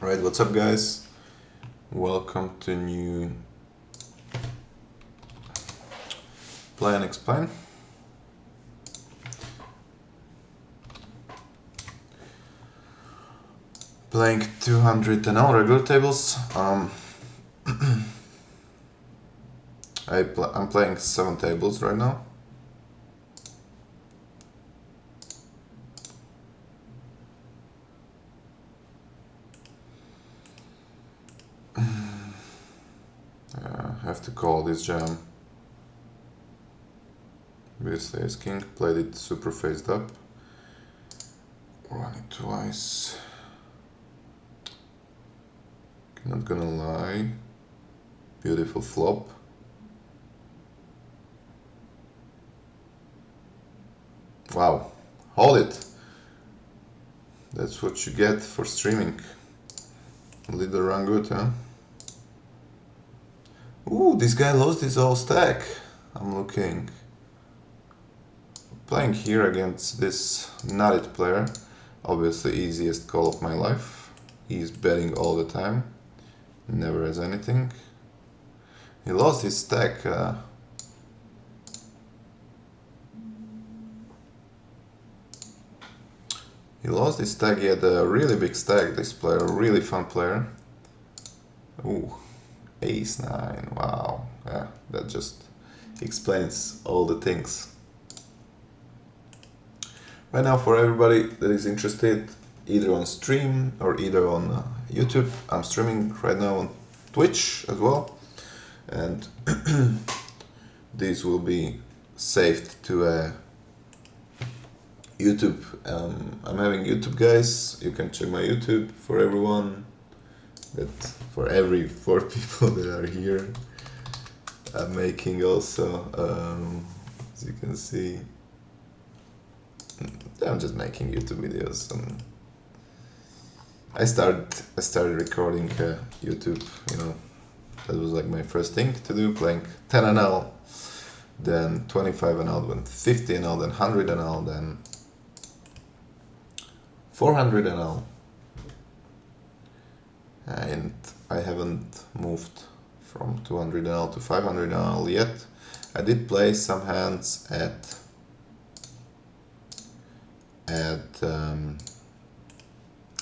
Right, what's up guys? Welcome to new Play and Explain. Playing 200 NL regular tables. I'm playing 7 tables right now. I have to call this jam. With ace king, played it super faced up. Run it twice. Not gonna lie. Beautiful flop. Wow, hold it. That's what you get for streaming. Leader run good, huh? Ooh, this guy lost his whole stack. I'm looking. Playing here against this nutted player. Obviously easiest call of my life. He's betting all the time. Never has anything. He lost his stack. He lost his stack. He had a really big stack, this player. Really fun player. Ooh. Ace 9, wow, yeah, that just explains all the things. Right now, for everybody that is interested, either on stream or either on YouTube, I'm streaming right now on Twitch as well, and these will be saved to YouTube. I'm having YouTube, guys. You can check my YouTube for everyone. That for every 4 people that are here, I'm making also, as you can see, I'm just making YouTube videos. I started recording YouTube, you know, that was like my first thing to do, playing 10 NL, then 25 NL, then 50 NL, then 100 NL, then 400 NL. And I haven't moved from 200 NL to 500 NL yet. I did play some hands at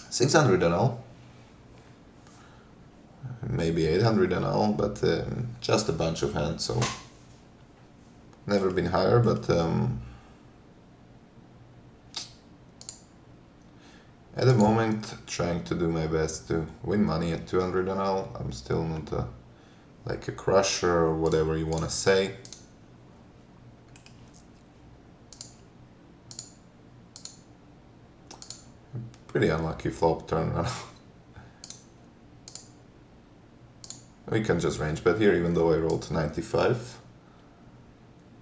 600 NL, maybe 800 NL, but just a bunch of hands, so never been higher, but at the moment, trying to do my best to win money at 200 NL. I'm still not like a crusher or whatever you want to say. Pretty unlucky flop turn run. We can just range bet here, even though I rolled 95.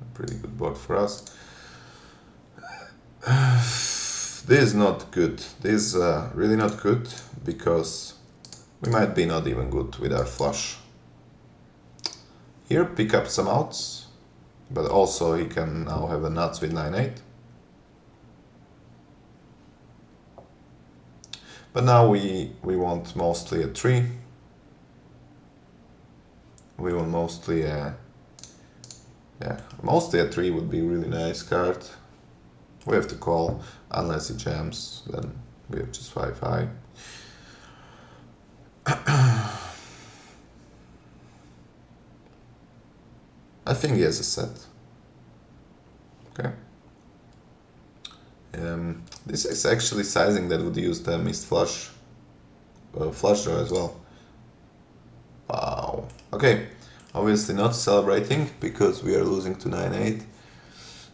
A pretty good board for us. This is not good. This is really not good, because we might be not even good with our flush. Here, pick up some outs, but also he can now have a nuts with 9-8. But now we want mostly a 3. We want mostly a... yeah, mostly a 3 would be really nice card. We have to call, unless he jams, then we have just 5 high. I think he has a set. Okay. This is actually sizing that would use the missed flush, flush draw as well. Wow. Okay, obviously not celebrating because we are losing to 9-8,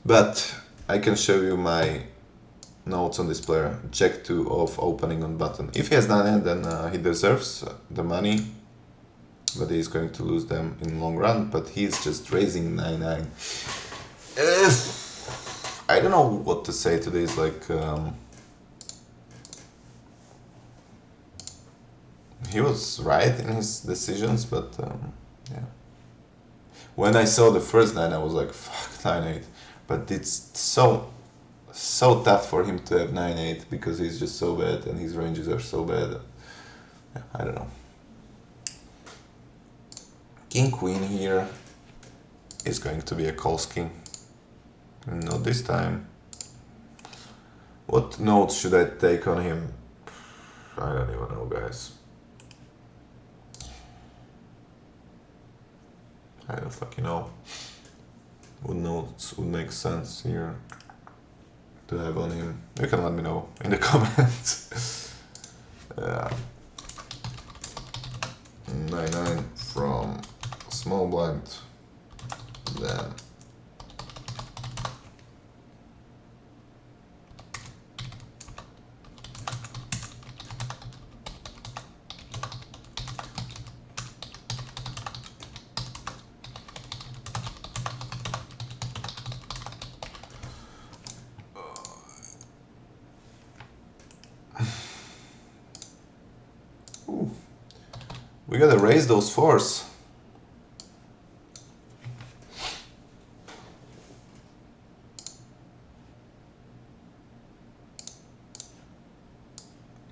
but I can show you my notes on this player. Check 2 of opening on button. If he has 9-8, then he deserves the money, but he's going to lose them in long run. But he's just raising 9-9. I don't know what to say to this. Like, he was right in his decisions, but yeah. When I saw the first 9, I was like, fuck, 9-8. But it's so tough for him to have 9-8 because he's just so bad and his ranges are so bad. Yeah, I don't know. King Queen here is going to be a calls king. Not this time. What notes should I take on him? I don't even know, guys. I don't fucking know. What notes would make sense here to have on him? You can let me know in the comments. 9-9 from small blind. Then we gotta raise those fours.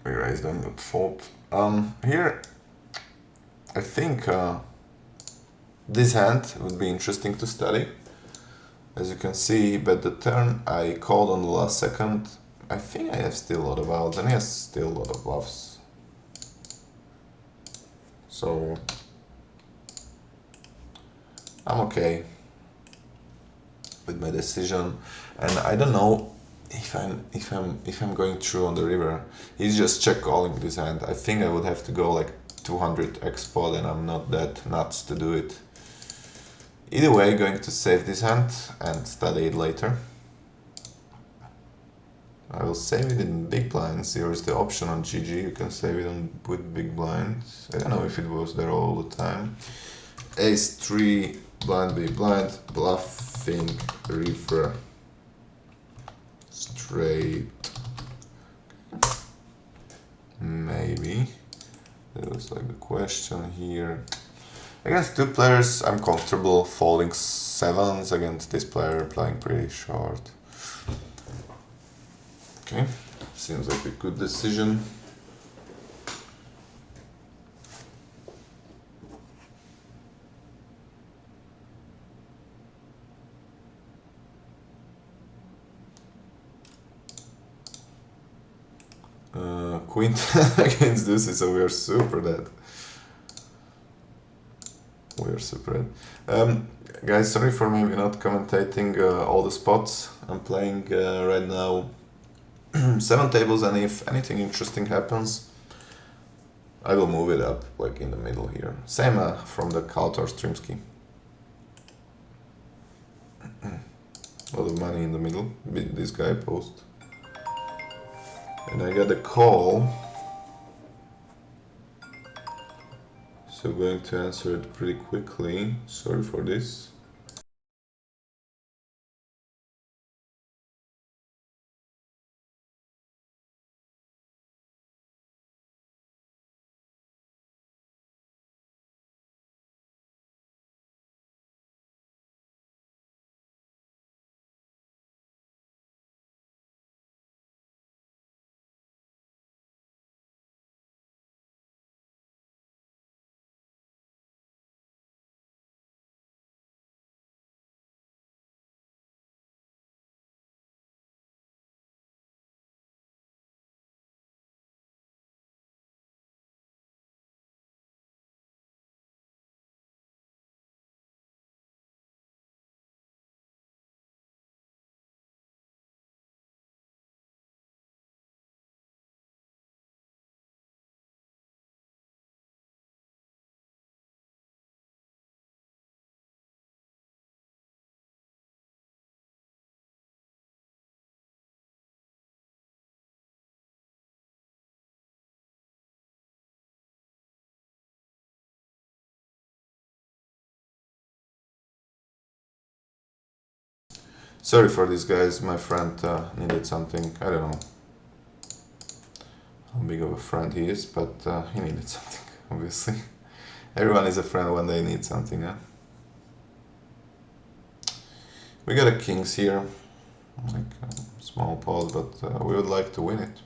We raise them at fold. Here, I think this hand would be interesting to study. As you can see, bet the turn, I called on the last second. I think I have still a lot of outs, and he has still a lot of bluffs. So I'm okay with my decision, and I don't know if I'm going through on the river. He's just check calling this hand. I think I would have to go like 200 x pot, and I'm not that nuts to do it. Either way, going to save this hand and study it later. I will save it in big blinds. Here is the option on GG. You can save it on with big blinds. I don't know if it was there all the time. Ace 3, blind big blind, bluffing river, straight. Maybe. That was like the question here. Against two players, I'm comfortable folding sevens. Against this player, playing pretty short. Okay, seems like a good decision. Queen against this, so we are super dead. We are super dead. Guys, sorry for maybe not commentating all the spots. I'm playing right now 7 tables, and if anything interesting happens, I will move it up like in the middle here. Same from the Kaltor Streamski. A lot of money in the middle. This guy post. And I got a call. So I'm going to answer it pretty quickly. Sorry for this. Sorry for this, guys. My friend needed something. I don't know how big of a friend he is, but he needed something, obviously. Everyone is a friend when they need something, yeah? We got a kings here, like small pot, but we would like to win it.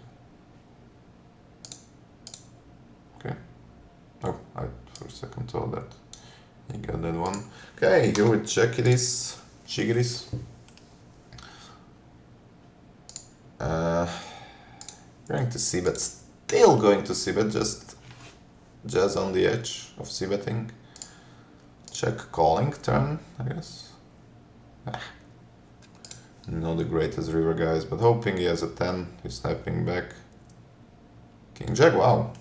Okay. Oh, I for a second thought that he got that one. Okay, here we check it is. Check it is. Going to see bet, still going to see bet, just on the edge of c betting. Check calling turn, I guess. Not the greatest river, guys, but hoping he has a 10. He's sniping back. King Jack, wow.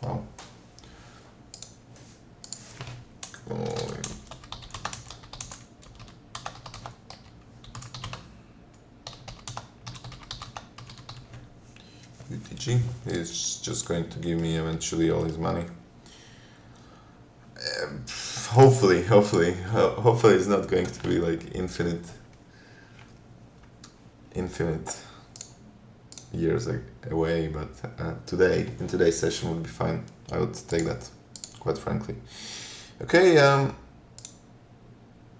Calling. UTG is just going to give me eventually all his money. Hopefully it's not going to be like infinite years away, but in today's session would be fine. I would take that, quite frankly. Okay,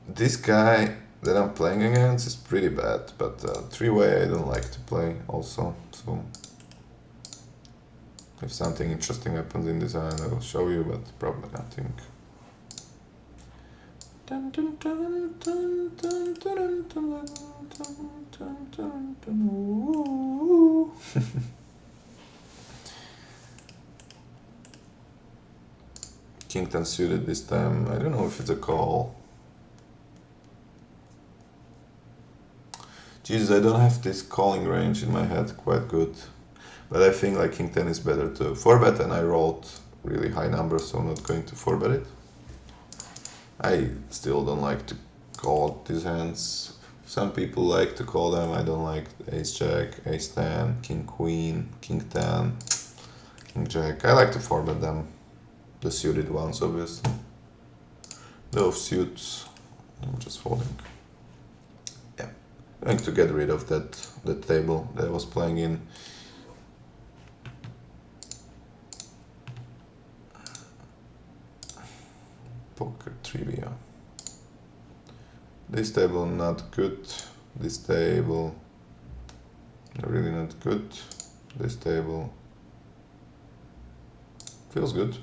this guy that I'm playing against is pretty bad, but three-way I don't like to play also, so if something interesting happens in this hand I will show you, but probably nothing. King 10 suited this time. I don't know if it's a call. Jesus, I don't have this calling range in my head quite good. But I think like King 10 is better to 4-bet, and I rolled really high numbers, so I'm not going to 4-bet it. I still don't like to call these hands. Some people like to call them. I don't like Ace Jack, Ace 10, King Queen, King 10, King Jack. I like to 4-bet them. The suited ones, obviously. The offsuits, I'm just folding. Yeah, I'm going to get rid of that table that I was playing in. Poker trivia. This table not good. This table really not good. This table feels good.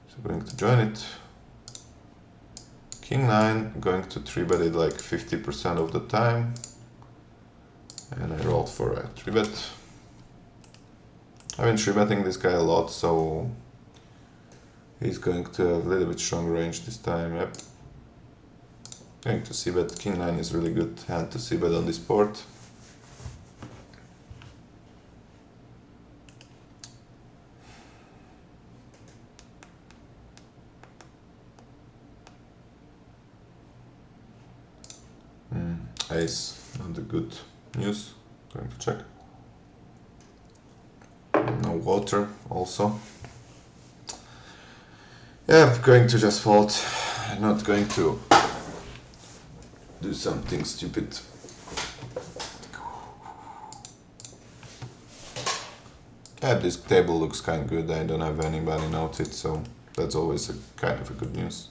So I'm going to join it. King 9, going to 3-bet it like 50% of the time. And I rolled for a 3-bet. I've been 3-betting this guy a lot, so he's going to have a little bit strong range this time, yep. Going to c-bet. King 9 is really good hand to c-bet on this board. Ace, not the good news. Going to check. No water also. Yeah, I'm going to just fold. I'm not going to do something stupid. Yeah, this table looks kind of good. I don't have anybody noted, so that's always a kind of a good news.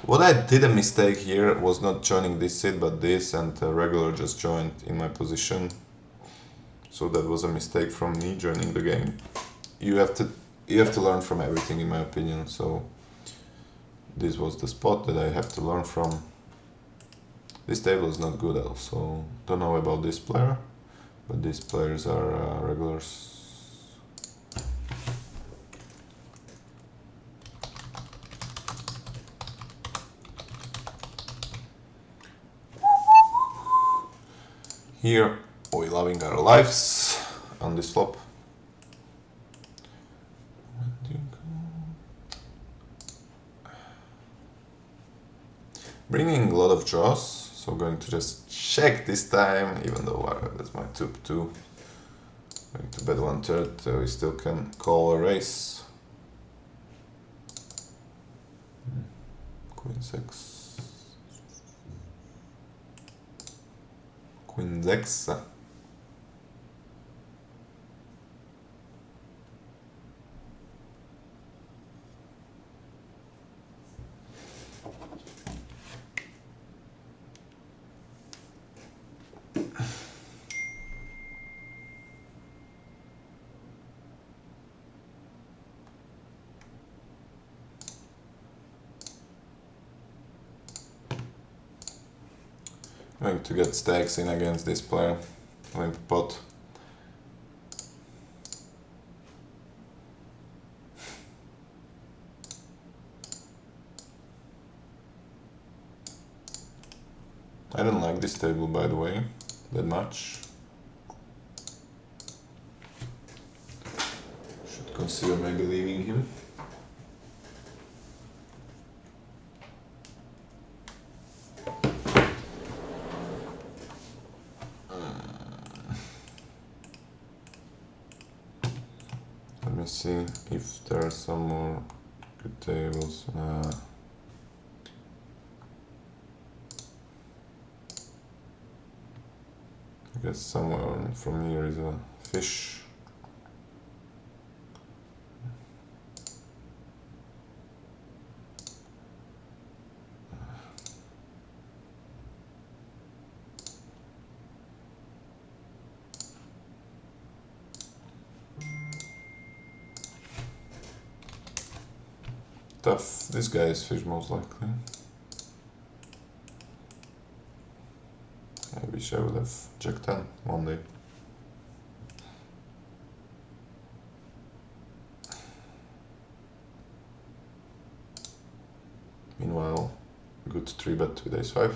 What I did a mistake here was not joining this sit, but this, and regular just joined in my position. So that was a mistake from me joining the game. You have to learn from everything, in my opinion. So this was the spot that I have to learn from. This table is not good also. Don't know about this player, but these players are regulars. Here we're loving our lives on this flop. Bringing a lot of draws, so going to just check this time, even though that's my tube too. Going to bet 1/3, so we still can call a raise. Queen 6. Queen 6. Going to get stacks in against this player. Limp pot. I don't like this table, by the way, that much. Should consider maybe leaving him. Let me see if there are some more good tables. I guess somewhere from here is a fish. Tough. This guy is fish most likely. I wish I would have Jack 10 one day. Meanwhile, good 3-bet with ace-5.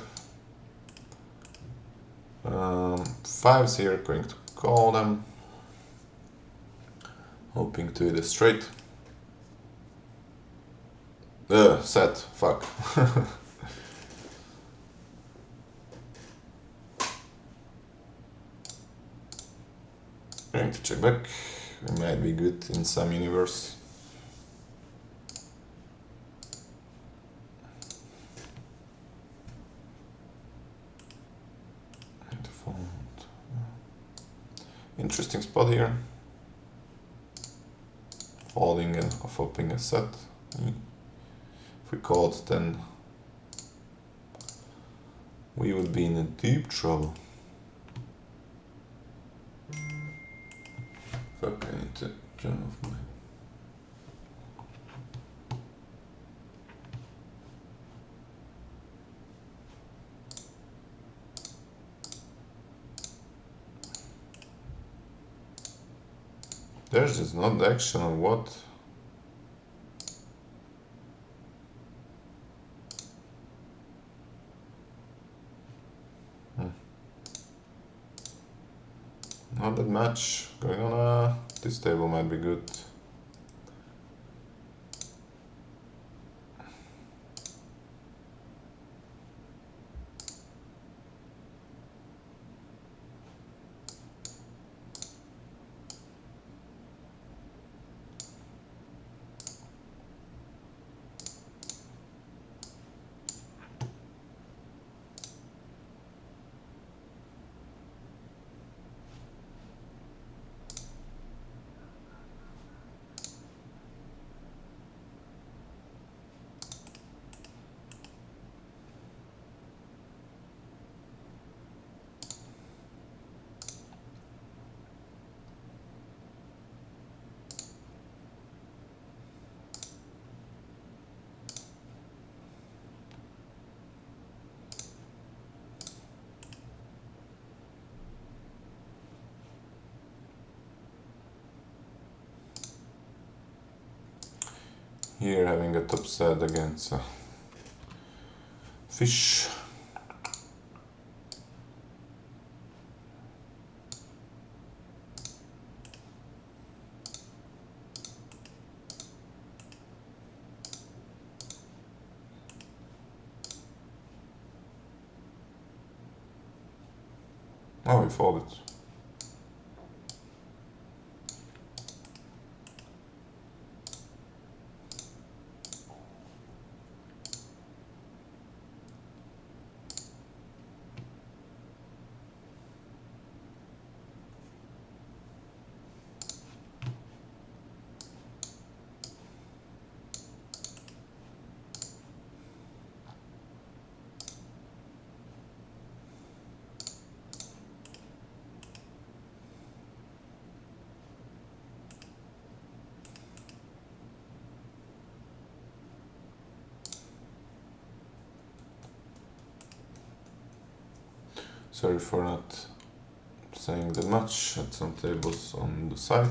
Fives here, going to call them. Hoping to hit a straight. Set, fuck. Going to check back. We might be good in some universe. Interesting spot here. Folding and opening a set. If we call it, then we would be in a deep trouble. Fuck, I need to turn off my... There's just not action or what? Not that much going on. This table might be good. Here having a top set against fish. Oh, we folded. Sorry for not saying that much. Had some tables on the side.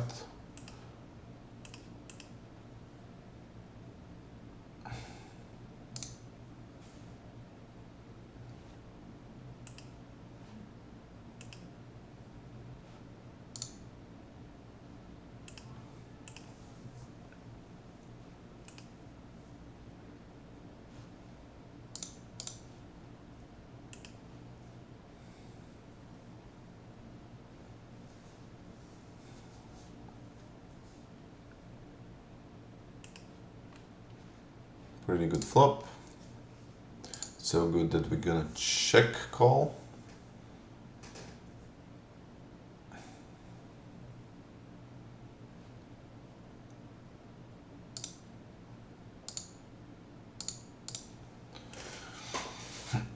Pretty good flop. So good that we're gonna check call.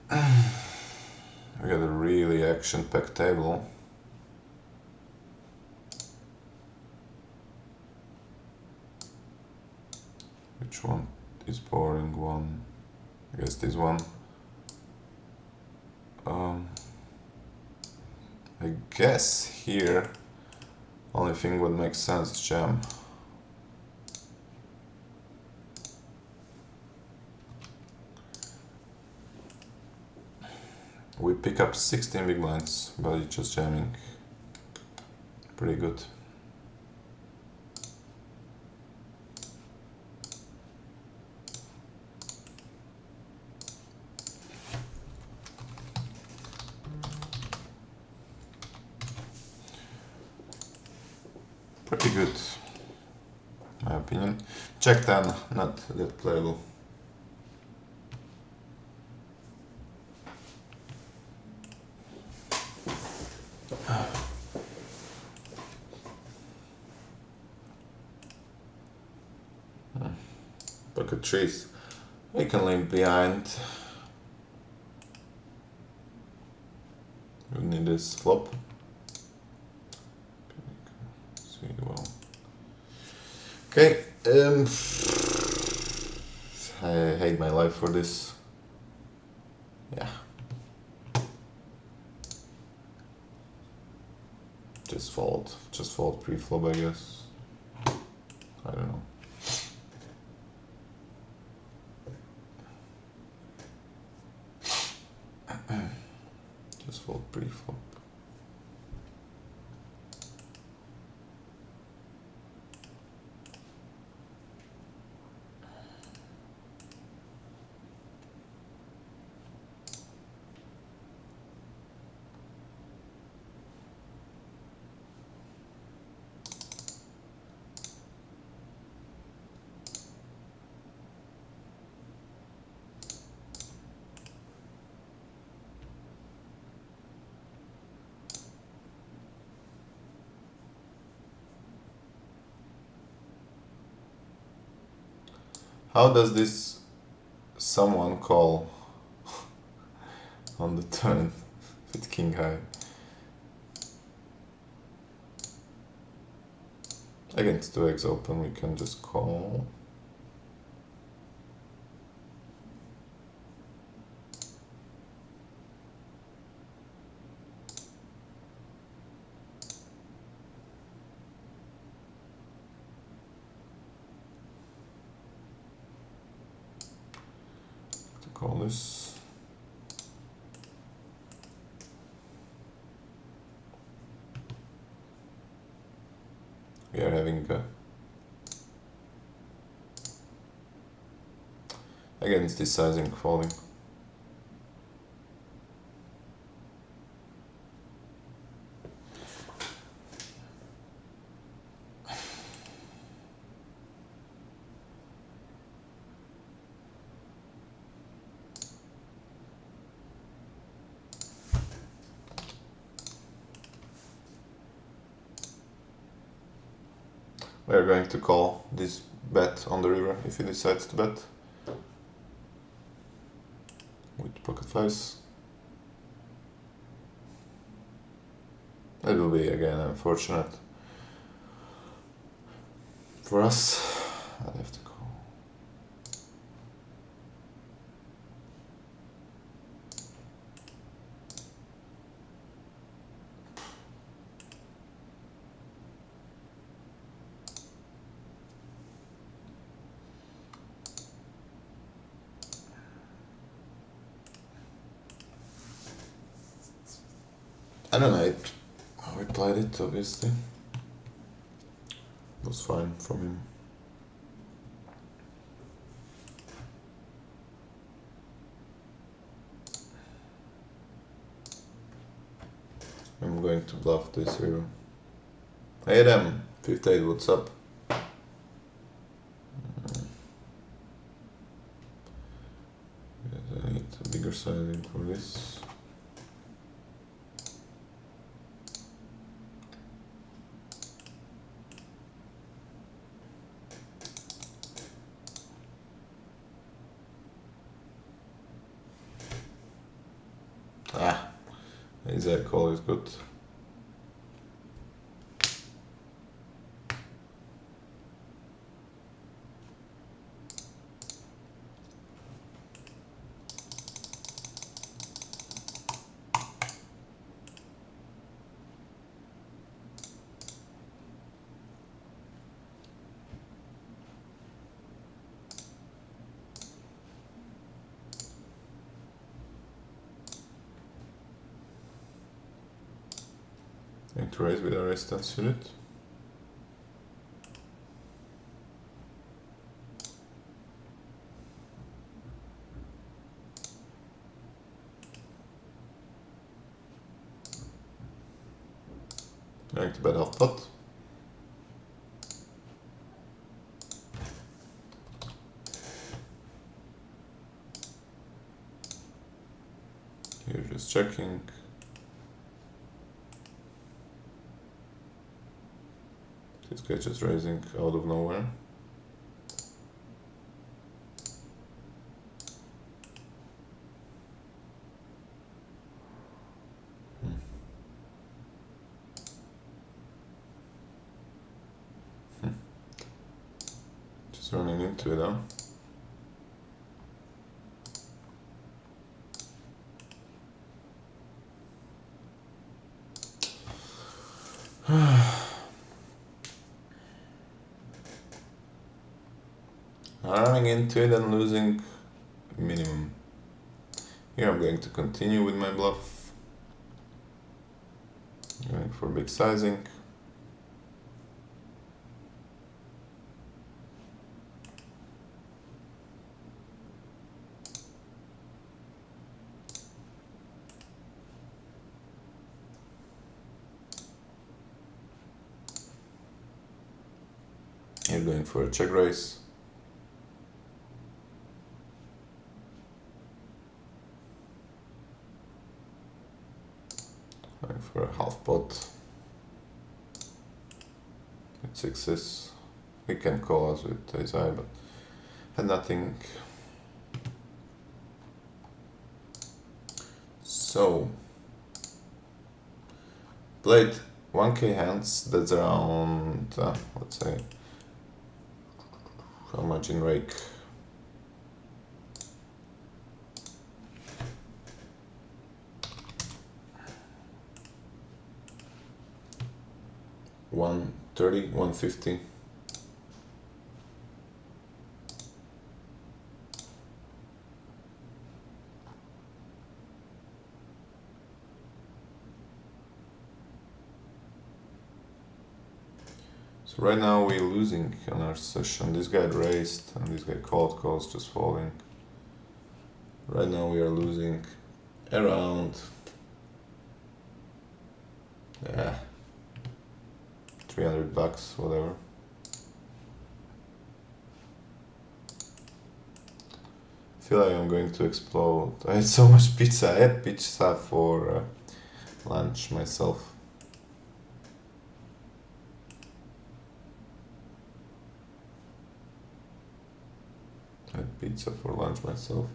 We got a really action-packed table. Which one is boring one? I guess this one. I guess here only thing what makes sense is jam. We pick up 16 big blinds by just jamming. Pretty good. Pretty good, my opinion. Check 10, not that playable. Pocket trees. We can leave behind. We need this flop. See well. Okay. I hate my life for this. Yeah. Just fold pre-flop, I guess. I don't know. Just fold pre-flop. How does this someone call on the turn with king high? Against 2x open we can just call. Call this. We are having against this sizing folding. We are going to call this bet on the river if he decides to bet with pocket fives. It will be again unfortunate for us. I'll have to call. I don't know how he played it, obviously. It was fine from him. I'm going to bluff this hero. Hey Adam, 58, what's up? Yes, I need a bigger sizing for this. Exact call is good. Going to raise with a resistance unit. Going to bet half pot. Here just checking. This guy just raising out of nowhere. Just running into it, huh? Running into it and losing minimum. Here I'm going to continue with my bluff. Going for big sizing. Here going for a check raise. Going for a half pot. With sixes. He can call us with ace high, but had nothing. So played 1k hands, that's around, let's say, how much in rake? $130, $150. So right now we're losing on our session. This guy raised and this guy called, calls just falling. Right now we are losing around, yeah, $300, whatever. I feel like I'm going to explode. I had so much pizza. I had pizza for lunch myself. I had pizza for lunch myself.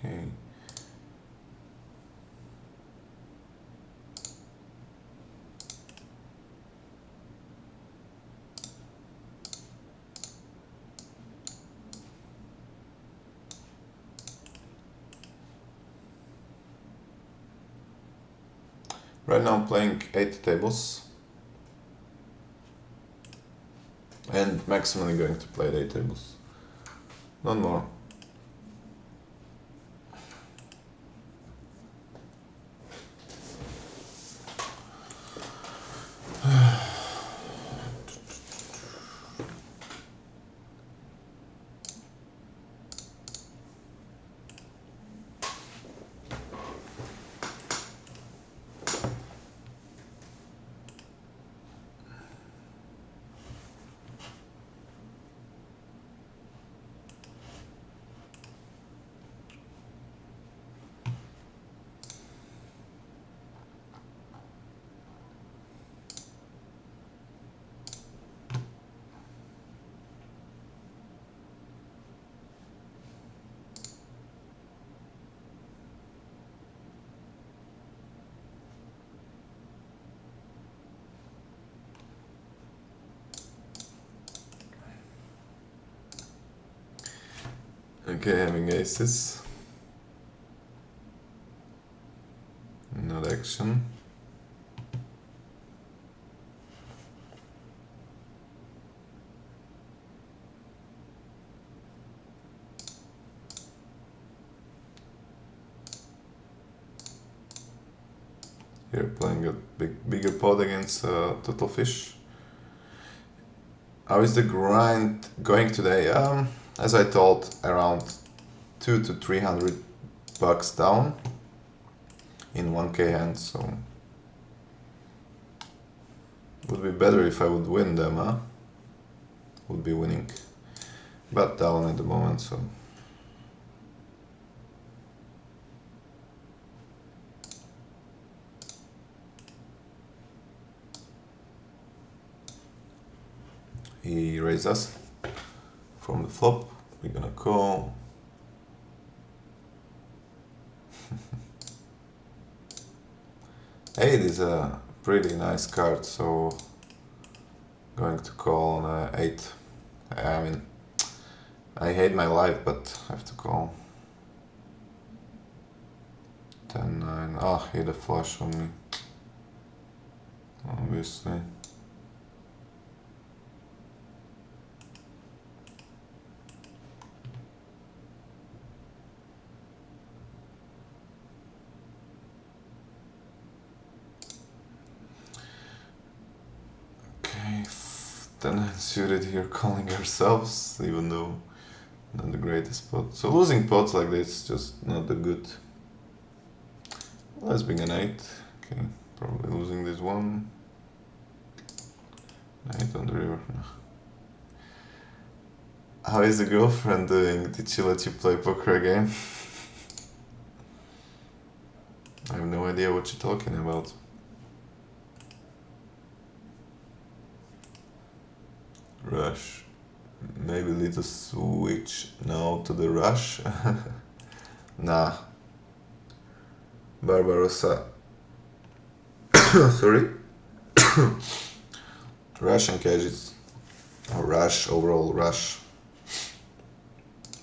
Okay. Right now I'm playing 8 tables and maximally going to play 8 tables. Not more. Okay, having aces. Not action. Here playing a bigger pot against total fish. How is the grind going today? As I told, around 200 to 300 bucks down in 1k hands, so would be better if I would win them, huh? Would be winning, but down at the moment, so. He raised us from the flop. We're gonna call. Eight is a pretty nice card, so going to call on 8. I mean, I hate my life, but I have to call. 10-9. Oh, he had a flush on me. Obviously. Okay, then suited here calling ourselves, even though not the greatest spot. So losing pots like this just not the good. Let's bring an 8. Okay, probably losing this one. 8 on the river. No. How is the girlfriend doing? Did she let you play poker again? I have no idea what you're talking about. Rush. Maybe little switch now to the rush. Nah. Barbarossa. Sorry. Rush and cages. Or rush, overall rush.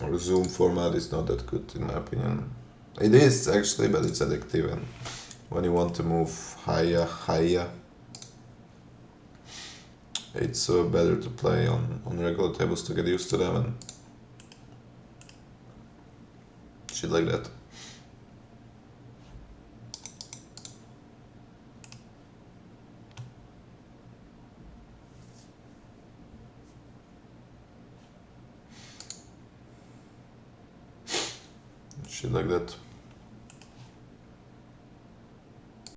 Or Zoom format is not that good in my opinion. It is actually, but it's addictive, and when you want to move higher, it's better to play on regular tables to get used to them and shit like that. Shit like that.